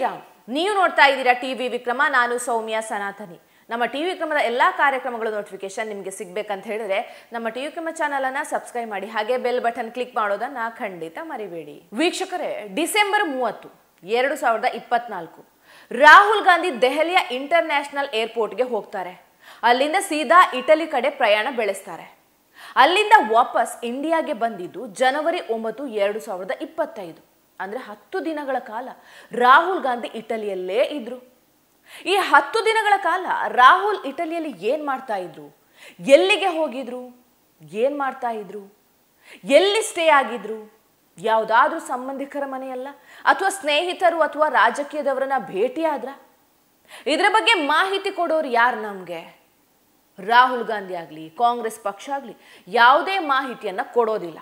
ಶ್ರೀರಾಮ್. ನೀವು ನೋಡ್ತಾ ಇದ್ದೀರಾ ಟಿವಿ ವಿಕ್ರಮ. ನಾನು ಸೌಮ್ಯ ಸನಾತನಿ. ನಮ್ಮ ಟಿವಿ ವಿಕ್ರಮದ ಎಲ್ಲಾ ಕಾರ್ಯಕ್ರಮಗಳ ನೋಟಿಫಿಕೇಶನ್ ನಿಮಗೆ ಸಿಗಬೇಕಂತ ಹೇಳಿದ್ರೆ ನಮ್ಮ ಟಿವಿ ವಿಕ್ರಮ ಚಾನೆಲ್ ಅನ್ನು ಸಬ್ಸ್ಕ್ರೈಬ್ ಮಾಡಿ, ಹಾಗೆ ಬೆಲ್ ಬಟನ್ ಕ್ಲಿಕ್ ಮಾಡೋದನ್ನ ಖಂಡಿತ ಮರಿಬೇಡಿ. ವೀಕ್ಷಕರೇ, ಡಿಸೆಂಬರ್ 30, 2024 ರಾಹುಲ್ ಗಾಂಧಿ ದೆಹಲಿಯ ಇಂಟರ್ನ್ಯಾಷನಲ್ ಏರ್ಪೋರ್ಟ್ಗೆ ಹೋಗ್ತಾರೆ. ಅಲ್ಲಿಂದ ಸೀದಾ ಇಟಲಿ ಕಡೆ ಪ್ರಯಾಣ ಬೆಳೆಸ್ತಾರೆ. ಅಲ್ಲಿಂದ ವಾಪಸ್ ಇಂಡಿಯಾಗೆ ಬಂದಿದ್ದು ಜನವರಿ 9, 2025. ಅಂದ್ರೆ 10 ದಿನಗಳ ಕಾಲ ರಾಹುಲ್ ಗಾಂಧಿ ಇಟಲಿಯಲ್ಲೇ ಇದ್ರು. ಈ 10 ದಿನಗಳ ಕಾಲ ರಾಹುಲ್ ಇಟಲಿಯಲ್ಲಿ ಏನ್ ಮಾಡ್ತಾ ಇದ್ರು, ಎಲ್ಲಿಗೆ ಹೋಗಿದ್ರು, ಏನ್ ಮಾಡ್ತಾ ಇದ್ರು, ಎಲ್ಲಿ ಸ್ಟೇ ಆಗಿದ್ರು, ಯಾವುದಾದ್ರೂ ಸಂಬಂಧಿಕರ ಮನೆಯಲ್ಲ ಅಥವಾ ಸ್ನೇಹಿತರು ಅಥವಾ ರಾಜಕೀಯದವರನ್ನ ಭೇಟಿಯಾದ್ರ? ಇದರ ಬಗ್ಗೆ ಮಾಹಿತಿ ಕೊಡೋರು ಯಾರು ನಮ್ಗೆ? ರಾಹುಲ್ ಗಾಂಧಿ ಆಗಲಿ ಕಾಂಗ್ರೆಸ್ ಪಕ್ಷ ಆಗಲಿ ಯಾವುದೇ ಮಾಹಿತಿಯನ್ನ ಕೊಡೋದಿಲ್ಲ.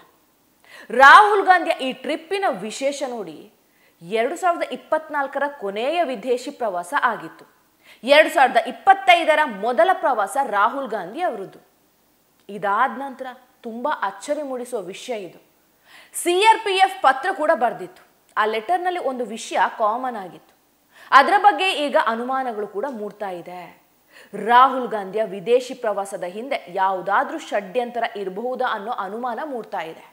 ರಾಹುಲ್ ಗಾಂಧಿಯ ಈ ಟ್ರಿಪ್ಪಿನ ವಿಶೇಷ ನೋಡಿ, 2024ರ ಕೊನೆಯ ವಿದೇಶಿ ಪ್ರವಾಸ ಆಗಿತ್ತು. 2025ರ ಮೊದಲ ಪ್ರವಾಸ ರಾಹುಲ್ ಗಾಂಧಿ ಅವರದ್ದು. ಇದಾದ ನಂತರ ತುಂಬಾ ಅಚ್ಚರಿ ಮೂಡಿಸುವ ವಿಷಯ ಇದು. CRPF ಪತ್ರ ಕೂಡ ಬರೆದಿತ್ತು. ಆ ಲೆಟರ್ನಲ್ಲಿ ಒಂದು ವಿಷಯ ಕಾಮನ್ ಆಗಿತ್ತು. ಅದರ ಬಗ್ಗೆ ಈಗ ಅನುಮಾನಗಳು ಕೂಡ ಮೂಡ್ತಾ ಇದೆ. ರಾಹುಲ್ ಗಾಂಧಿಯ ವಿದೇಶಿ ಪ್ರವಾಸದ ಹಿಂದೆ ಯಾವುದಾದ್ರೂ ಷಡ್ಯಂತರ ಇರಬಹುದಾ ಅನ್ನೋ ಅನುಮಾನ ಮೂಡ್ತಾ ಇದೆ.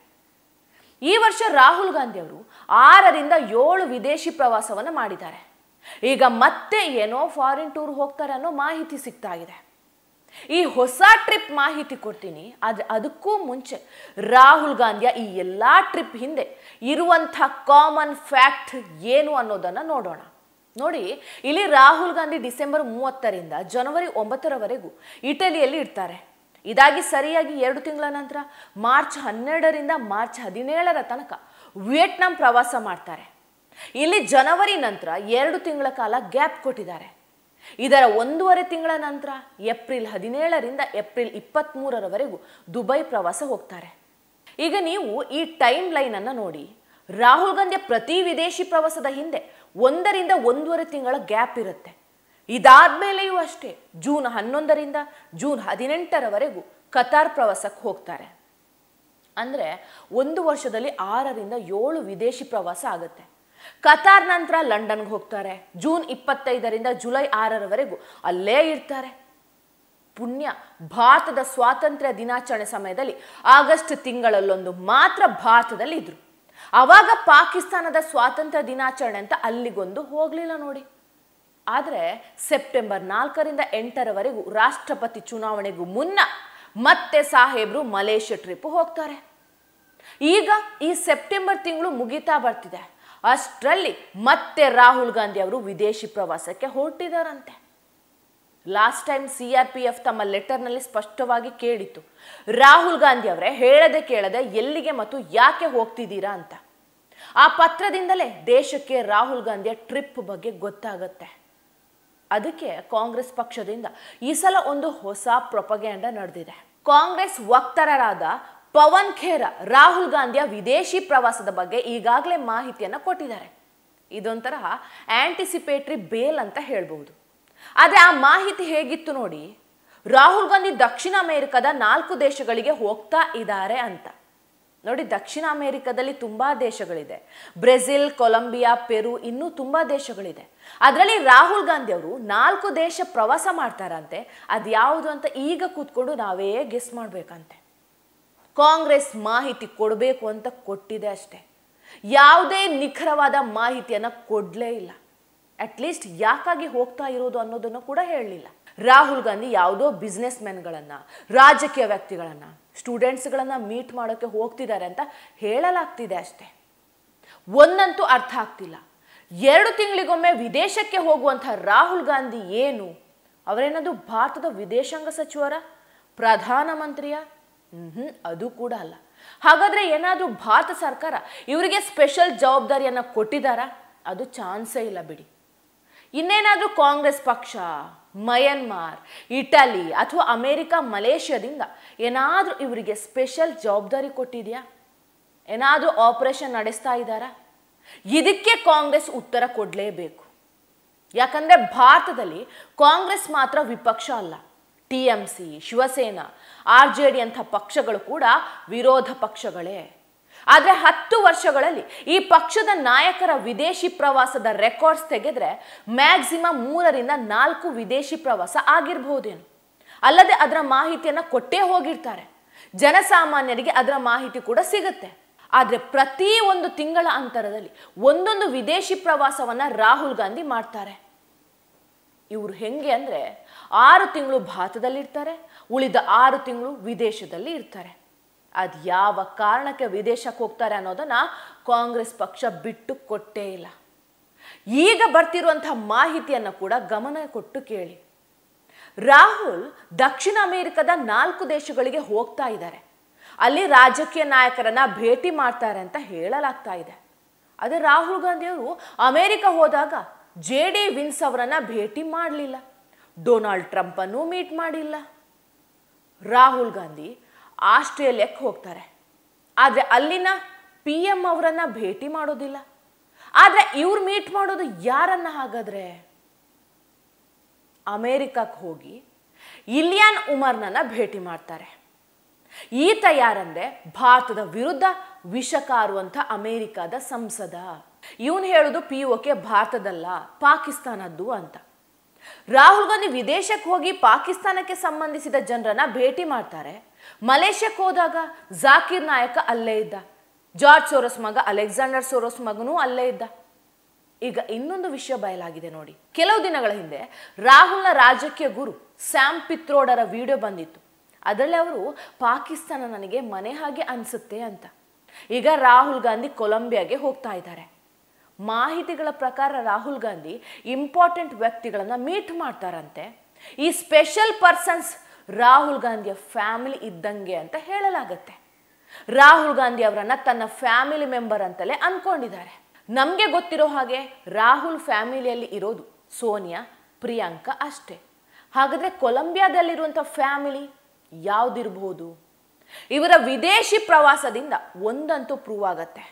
ಈ ವರ್ಷ ರಾಹುಲ್ ಗಾಂಧಿ ಅವರು 6ರಿಂದ 7 ವಿದೇಶಿ ಪ್ರವಾಸವನ್ನು ಮಾಡಿದ್ದಾರೆ. ಈಗ ಮತ್ತೆ ಏನೋ ಫಾರಿನ್ ಟೂರ್ ಹೋಗ್ತಾರೆ ಅನ್ನೋ ಮಾಹಿತಿ ಸಿಗ್ತಾ ಇದೆ. ಈ ಹೊಸ ಟ್ರಿಪ್ ಮಾಹಿತಿ ಕೊಡ್ತೀನಿ. ಆದ್ರೆ ಅದಕ್ಕೂ ಮುಂಚೆ ರಾಹುಲ್ ಗಾಂಧಿಯ ಈ ಎಲ್ಲಾ ಟ್ರಿಪ್ ಹಿಂದೆ ಇರುವಂಥ ಕಾಮನ್ ಫ್ಯಾಕ್ಟ್ ಏನು ಅನ್ನೋದನ್ನ ನೋಡೋಣ. ನೋಡಿ, ಇಲ್ಲಿ ರಾಹುಲ್ ಗಾಂಧಿ ಡಿಸೆಂಬರ್ 30ರಿಂದ ಜನವರಿ 9ರವರೆಗೂ ಇಟಲಿಯಲ್ಲಿ ಇರ್ತಾರೆ. ಇದಾಗಿ ಸರಿಯಾಗಿ 2 ತಿಂಗಳ ನಂತರ ಮಾರ್ಚ್ 12ರಿಂದ ಮಾರ್ಚ್ 17ರ ತನಕ ವಿಯೆಟ್ನಾಂ ಪ್ರವಾಸ ಮಾಡ್ತಾರೆ. ಇಲ್ಲಿ ಜನವರಿ ನಂತರ 2 ತಿಂಗಳ ಕಾಲ ಗ್ಯಾಪ್ ಕೊಟ್ಟಿದ್ದಾರೆ. ಇದರ 1.5 ತಿಂಗಳ ನಂತರ ಏಪ್ರಿಲ್ 17ರಿಂದ ಏಪ್ರಿಲ್ 23ರವರೆಗೂ ದುಬೈ ಪ್ರವಾಸ ಹೋಗ್ತಾರೆ. ಈಗ ನೀವು ಈ ಟೈಮ್ ಲೈನ್ ಅನ್ನ ನೋಡಿ. ರಾಹುಲ್ ಗಾಂಧಿಯ ಪ್ರತಿ ವಿದೇಶಿ ಪ್ರವಾಸದ ಹಿಂದೆ 1ರಿಂದ 1.5 ತಿಂಗಳ ಗ್ಯಾಪ್ ಇರುತ್ತೆ. ಇದಾದ್ಮೇಲೆಯೂ ಅಷ್ಟೇ ಜೂನ್ 11ರಿಂದ ಜೂನ್ 18ರವರೆಗೂ ಕತಾರ್ ಪ್ರವಾಸಕ್ಕೆ ಹೋಗ್ತಾರೆ. ಅಂದ್ರೆ 1 ವರ್ಷದಲ್ಲಿ 6ರಿಂದ 7 ವಿದೇಶಿ ಪ್ರವಾಸ ಆಗುತ್ತೆ. ಕತಾರ್ ನಂತರ ಲಂಡನ್ಗೆ ಹೋಗ್ತಾರೆ. ಜೂನ್ 25ರಿಂದ ಜುಲೈ 6ರವರೆಗೂ ಅಲ್ಲೇ ಇರ್ತಾರೆ. ಪುಣ್ಯ, ಭಾರತದ ಸ್ವಾತಂತ್ರ್ಯ ದಿನಾಚರಣೆ ಸಮಯದಲ್ಲಿ ಆಗಸ್ಟ್ ತಿಂಗಳಲ್ಲೊಂದು ಮಾತ್ರ ಭಾರತದಲ್ಲಿ ಇದ್ರು. ಅವಾಗ ಪಾಕಿಸ್ತಾನದ ಸ್ವಾತಂತ್ರ್ಯ ದಿನಾಚರಣೆ ಅಂತ ಅಲ್ಲಿಗೊಂದು ಹೋಗ್ಲಿಲ್ಲ ನೋಡಿ. ಆದರೆ ಸೆಪ್ಟೆಂಬರ್ 4ರಿಂದ 8ರವರೆಗೂ ರಾಷ್ಟ್ರಪತಿ ಚುನಾವಣೆಗೂ ಮುನ್ನ ಮತ್ತೆ ಸಾಹೇಬ್ರು ಮಲೇಷ್ಯಾ ಟ್ರಿಪ್ ಹೋಗ್ತಾರೆ. ಈಗ ಈ ಸೆಪ್ಟೆಂಬರ್ ತಿಂಗಳು ಮುಗಿತಾ ಬರ್ತಿದೆ. ಅಷ್ಟರಲ್ಲಿ ಮತ್ತೆ ರಾಹುಲ್ ಗಾಂಧಿ ಅವರು ವಿದೇಶಿ ಪ್ರವಾಸಕ್ಕೆ ಹೊರಟಿದಾರಂತೆ. ಲಾಸ್ಟ್ ಟೈಮ್ CRPF ತಮ್ಮ ಲೆಟರ್ನಲ್ಲಿ ಸ್ಪಷ್ಟವಾಗಿ ಕೇಳಿತ್ತು, ರಾಹುಲ್ ಗಾಂಧಿ ಅವರೇ ಹೇಳದೆ ಕೇಳದೆ ಎಲ್ಲಿಗೆ ಮತ್ತು ಯಾಕೆ ಹೋಗ್ತಿದ್ದೀರಾ ಅಂತ. ಆ ಪತ್ರದಿಂದಲೇ ದೇಶಕ್ಕೆ ರಾಹುಲ್ ಗಾಂಧಿಯ ಟ್ರಿಪ್ ಬಗ್ಗೆ ಗೊತ್ತಾಗತ್ತೆ. ಅದಕ್ಕೆ ಕಾಂಗ್ರೆಸ್ ಪಕ್ಷದಿಂದ ಈ ಸಲ ಒಂದು ಹೊಸ ಪ್ರೊಪಗ್ಯಾಂಡ ನಡೆದಿದೆ. ಕಾಂಗ್ರೆಸ್ ವಕ್ತಾರರಾದ ಪವನ್ ಖೇರಾ ರಾಹುಲ್ ಗಾಂಧಿಯ ವಿದೇಶಿ ಪ್ರವಾಸದ ಬಗ್ಗೆ ಈಗಾಗಲೇ ಮಾಹಿತಿಯನ್ನು ಕೊಟ್ಟಿದ್ದಾರೆ. ಇದೊಂಥರ ಆಂಟಿಸಿಪೇಟರಿ ಬೇಲ್ ಅಂತ ಹೇಳ್ಬಹುದು. ಆದರೆ ಆ ಮಾಹಿತಿ ಹೇಗಿತ್ತು ನೋಡಿ. ರಾಹುಲ್ ಗಾಂಧಿ ದಕ್ಷಿಣ ಅಮೆರಿಕದ 4 ದೇಶಗಳಿಗೆ ಹೋಗ್ತಾ ಇದ್ದಾರೆ ಅಂತ. ನೋಡಿ, ದಕ್ಷಿಣ ಅಮೆರಿಕದಲ್ಲಿ ತುಂಬಾ ದೇಶಗಳಿದೆ. ಬ್ರೆಜಿಲ್, ಕೊಲಂಬಿಯಾ, ಪೆರು, ಇನ್ನೂ ತುಂಬಾ ದೇಶಗಳಿದೆ. ಅದರಲ್ಲಿ ರಾಹುಲ್ ಗಾಂಧಿ ಅವರು 4 ದೇಶ ಪ್ರವಾಸ ಮಾಡ್ತಾರಂತೆ. ಅದ್ಯಾವುದು ಅಂತ ಈಗ ಕೂತ್ಕೊಂಡು ನಾವೇ ಗೆಸ್ ಮಾಡ್ಬೇಕಂತೆ. ಕಾಂಗ್ರೆಸ್ ಮಾಹಿತಿ ಕೊಡಬೇಕು ಅಂತ ಕೊಟ್ಟಿದೆ ಅಷ್ಟೇ. ಯಾವುದೇ ನಿಖರವಾದ ಮಾಹಿತಿಯನ್ನ ಕೊಡ್ಲೇ ಇಲ್ಲ. ಅಟ್ಲೀಸ್ಟ್ ಯಾಕಾಗಿ ಹೋಗ್ತಾ ಇರೋದು ಅನ್ನೋದನ್ನು ಕೂಡ ಹೇಳಲಿಲ್ಲ. ರಾಹುಲ್ ಗಾಂಧಿ ಯಾವುದೋ ಬಿಸ್ನೆಸ್ ಮೆನ್ಗಳನ್ನ, ರಾಜಕೀಯ ವ್ಯಕ್ತಿಗಳನ್ನ, ಸ್ಟೂಡೆಂಟ್ಸ್ಗಳನ್ನ ಮೀಟ್ ಮಾಡೋಕೆ ಹೋಗ್ತಿದ್ದಾರೆ ಅಂತ ಹೇಳಲಾಗ್ತಿದೆ ಅಷ್ಟೇ. ಒಂದಂತೂ ಅರ್ಥ ಆಗ್ತಿಲ್ಲ. 2 ತಿಂಗಳಿಗೊಮ್ಮೆ ವಿದೇಶಕ್ಕೆ ಹೋಗುವಂತಹ ರಾಹುಲ್ ಗಾಂಧಿ ಏನು, ಅವರೇನದು ಭಾರತದ ವಿದೇಶಾಂಗ ಸಚಿವರ, ಪ್ರಧಾನಮಂತ್ರಿಯ? ಅದು ಕೂಡ ಅಲ್ಲ. ಹಾಗಾದ್ರೆ ಏನಾದ್ರೂ ಭಾರತ ಸರ್ಕಾರ ಇವರಿಗೆ ಸ್ಪೆಷಲ್ ಜವಾಬ್ದಾರಿಯನ್ನ ಕೊಟ್ಟಿದ್ದಾರಾ? ಅದು ಚಾನ್ಸೇ ಇಲ್ಲ ಬಿಡಿ. ಇನ್ನೇನಾದ್ರೂ ಕಾಂಗ್ರೆಸ್ ಪಕ್ಷ ಮಯನ್ಮಾರ್, ಇಟಲಿ ಅಥವಾ ಅಮೆರಿಕ, ಮಲೇಷ್ಯಾದಿಂದ ಏನಾದ್ರೂ ಇವರಿಗೆ ಸ್ಪೆಷಲ್ ಜವಾಬ್ದಾರಿ ಕೊಟ್ಟಿದೆಯಾ? ಏನಾದ್ರೂ ಆಪರೇಷನ್ ನಡೆಸ್ತಾ ಇದ್ದಾರಾ? ಇದಕ್ಕೆ ಕಾಂಗ್ರೆಸ್ ಉತ್ತರ ಕೊಡಲೇಬೇಕು. ಯಾಕಂದ್ರೆ ಭಾರತದಲ್ಲಿ ಕಾಂಗ್ರೆಸ್ ಮಾತ್ರ ವಿಪಕ್ಷ ಅಲ್ಲ. TMC, ಶಿವಸೇನಾ, RJD ಅಂತ ಪಕ್ಷಗಳು ಕೂಡ ವಿರೋಧ ಪಕ್ಷಗಳೇ. ಆದರೆ 10 ವರ್ಷಗಳಲ್ಲಿ ಈ ಪಕ್ಷದ ನಾಯಕರ ವಿದೇಶಿ ಪ್ರವಾಸದ ರೆಕಾರ್ಡ್ಸ್ ತೆಗೆದ್ರೆ ಮ್ಯಾಕ್ಸಿಮಮ್ 3ರಿಂದ 4 ವಿದೇಶಿ ಪ್ರವಾಸ ಆಗಿರಬಹುದೇನು. ಅಲ್ಲದೆ ಅದರ ಮಾಹಿತಿಯನ್ನು ಕೊಟ್ಟೇ ಹೋಗಿರ್ತಾರೆ. ಜನಸಾಮಾನ್ಯರಿಗೆ ಅದರ ಮಾಹಿತಿ ಕೂಡ ಸಿಗುತ್ತೆ. ಆದರೆ ಪ್ರತಿ 1 ತಿಂಗಳ ಅಂತರದಲ್ಲಿ ಒಂದೊಂದು ವಿದೇಶಿ ಪ್ರವಾಸವನ್ನ ರಾಹುಲ್ ಗಾಂಧಿ ಮಾಡ್ತಾರೆ. ಇವರು ಹೆಂಗೆ ಅಂದರೆ 6 ತಿಂಗಳು ಭಾರತದಲ್ಲಿರ್ತಾರೆ, ಉಳಿದ 6 ತಿಂಗಳು ವಿದೇಶದಲ್ಲಿ ಇರ್ತಾರೆ. ಅದು ಯಾವ ಕಾರಣಕ್ಕೆ ವಿದೇಶಕ್ಕೆ ಹೋಗ್ತಾರೆ ಅನ್ನೋದನ್ನ ಕಾಂಗ್ರೆಸ್ ಪಕ್ಷ ಬಿಟ್ಟು ಕೊಟ್ಟೇ ಇಲ್ಲ. ಈಗ ಬರ್ತಿರುವಂತಹ ಮಾಹಿತಿಯನ್ನು ಕೂಡ ಗಮನ ಕೊಟ್ಟು ಕೇಳಿ. ರಾಹುಲ್ ದಕ್ಷಿಣ ಅಮೆರಿಕದ 4 ದೇಶಗಳಿಗೆ ಹೋಗ್ತಾ ಇದ್ದಾರೆ. ಅಲ್ಲಿ ರಾಜಕೀಯ ನಾಯಕರನ್ನ ಭೇಟಿ ಮಾಡ್ತಾರೆ ಅಂತ ಹೇಳಲಾಗ್ತಾ ಇದೆ. ಅದೇ ರಾಹುಲ್ ಗಾಂಧಿ ಅವರು ಅಮೆರಿಕ ಹೋದಾಗ JD ವಿನ್ಸ್ ಅವರನ್ನ ಭೇಟಿ ಮಾಡಲಿಲ್ಲ, ಡೊನಾಲ್ಡ್ ಟ್ರಂಪ್ ಅನ್ನು ಮೀಟ್ ಮಾಡಿಲ್ಲ. ರಾಹುಲ್ ಗಾಂಧಿ ಆಸ್ಟ್ರೇಲಿಯಾಕ್ಕೆ ಹೋಗ್ತಾರೆ, ಆದರೆ ಅಲ್ಲಿನ PM ಅವರನ್ನ ಭೇಟಿ ಮಾಡೋದಿಲ್ಲ. ಆದರೆ ಇವ್ರು ಮೀಟ್ ಮಾಡೋದು ಯಾರನ್ನ ಹಾಗಾದ್ರೆ? ಅಮೆರಿಕಕ್ಕೆ ಹೋಗಿ ಇಲಿಯಾನ್ ಉಮರ್ನನ್ನ ಭೇಟಿ ಮಾಡ್ತಾರೆ. ಈತ ಯಾರಂದ್ರೆ ಭಾರತದ ವಿರುದ್ಧ ವಿಷ ಕಾರುವಂಥ ಅಮೆರಿಕದ ಸಂಸದ. ಇವನು ಹೇಳುದು POK ಭಾರತದಲ್ಲ, ಪಾಕಿಸ್ತಾನದ್ದು ಅಂತ. ರಾಹುಲ್ ಗಾಂಧಿ ವಿದೇಶಕ್ಕೆ ಹೋಗಿ ಪಾಕಿಸ್ತಾನಕ್ಕೆ ಸಂಬಂಧಿಸಿದ ಜನರನ್ನ ಭೇಟಿ ಮಾಡ್ತಾರೆ. ಮಲೇಷ್ಯಾಕ್ಕೆ ಹೋದಾಗ ಜಾಕಿರ್ ನಾಯಕ ಅಲ್ಲೇ ಇದ್ದ, ಜಾರ್ಜ್ ಸೋರೋಸ್ ಮಗ ಅಲೆಕ್ಸಾಂಡರ್ ಸೋರೋಸ್ ಮಗನೂ ಅಲ್ಲೇ ಇದ್ದ. ಈಗ ಇನ್ನೊಂದು ವಿಷಯ ಬಯಲಾಗಿದೆ ನೋಡಿ. ಕೆಲವು ದಿನಗಳ ಹಿಂದೆ ರಾಹುಲ್ನ ರಾಜಕೀಯ ಗುರು ಸ್ಯಾಮ್ ಪಿತ್ರೋಡರ ವಿಡಿಯೋ ಬಂದಿತ್ತು. ಅದರಲ್ಲಿ ಅವರು ಪಾಕಿಸ್ತಾನ ನನಗೆ ಮನೆ ಹಾಗೆ ಅನಿಸುತ್ತೆ ಅಂತ. ಈಗ ರಾಹುಲ್ ಗಾಂಧಿ ಕೊಲಂಬಿಯಾಗೆ ಹೋಗ್ತಾ ಇದ್ದಾರೆ. ಮಾಹಿತಿಗಳ ಪ್ರಕಾರ ರಾಹುಲ್ ಗಾಂಧಿ ಇಂಪಾರ್ಟೆಂಟ್ ವ್ಯಕ್ತಿಗಳನ್ನು ಮೀಟ್ ಮಾಡ್ತಾರಂತೆ. ಈ ಸ್ಪೆಷಲ್ ಪರ್ಸನ್ಸ್ ರಾಹುಲ್ ಗಾಂಧಿಯ ಫ್ಯಾಮಿಲಿ ಇದ್ದಂಗೆ ಅಂತ ಹೇಳಲಾಗತ್ತೆ. ರಾಹುಲ್ ಗಾಂಧಿ ಅವರನ್ನ ತನ್ನ ಫ್ಯಾಮಿಲಿ ಮೆಂಬರ್ ಅಂತಲೇ ಅನ್ಕೊಂಡಿದ್ದಾರೆ. ನಮಗೆ ಗೊತ್ತಿರೋ ಹಾಗೆ ರಾಹುಲ್ ಫ್ಯಾಮಿಲಿಯಲ್ಲಿ ಇರೋದು ಸೋನಿಯಾ, ಪ್ರಿಯಾಂಕಾ ಅಷ್ಟೇ. ಹಾಗಾದ್ರೆ ಕೊಲಂಬಿಯಾದಲ್ಲಿರುವಂಥ ಫ್ಯಾಮಿಲಿ ಯಾವುದಿರಬಹುದು? ಇವರ ವಿದೇಶಿ ಪ್ರವಾಸದಿಂದ ಒಂದಂತೂ ಪ್ರೂವ್ ಆಗತ್ತೆ,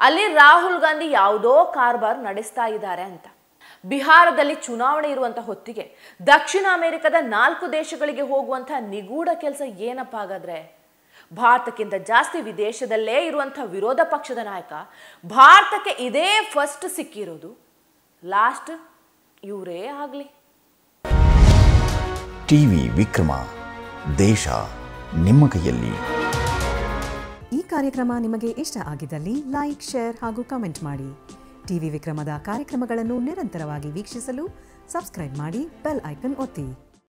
ಅಲ್ಲಿ ರಾಹುಲ್ ಗಾಂಧಿ ಯಾವುದೋ ಕಾರ್ಬಾರ್ ನಡೆಸ್ತಾ ಇದ್ದಾರೆ ಅಂತ. ಬಿಹಾರದಲ್ಲಿ ಚುನಾವಣೆ ಇರುವಂಥ ಹೊತ್ತಿಗೆ ದಕ್ಷಿಣ ಅಮೆರಿಕದ 4 ದೇಶಗಳಿಗೆ ಹೋಗುವಂಥ ನಿಗೂಢ ಕೆಲಸ ಏನಪ್ಪ ಹಾಗಾದ್ರೆ? ಭಾರತಕ್ಕಿಂತ ಜಾಸ್ತಿ ವಿದೇಶದಲ್ಲೇ ಇರುವಂಥ ವಿರೋಧ ಪಕ್ಷದ ನಾಯಕ ಭಾರತಕ್ಕೆ ಇದೇ ಫಸ್ಟ್ ಸಿಕ್ಕಿರೋದು. ಲಾಸ್ಟ್ ಇವರೇ ಆಗಲಿ. ಟಿವಿ ವಿಕ್ರಮ, ದೇಶ ನಿಮ್ಮ ಕೈಯಲ್ಲಿ. ಈ ಕಾರ್ಯಕ್ರಮ ನಿಮಗೆ ಇಷ್ಟ ಆಗಿದ್ದಲ್ಲಿ ಲೈಕ್, ಶೇರ್ ಹಾಗೂ ಕಮೆಂಟ್ ಮಾಡಿ. ಟಿವಿ ವಿಕ್ರಮದ ಕಾರ್ಯಕ್ರಮಗಳನ್ನು ನಿರಂತರವಾಗಿ ವೀಕ್ಷಿಸಲು ಸಬ್ಸ್ಕ್ರೈಬ್ ಮಾಡಿ, ಬೆಲ್ ಐಕನ್ ಒತ್ತಿ.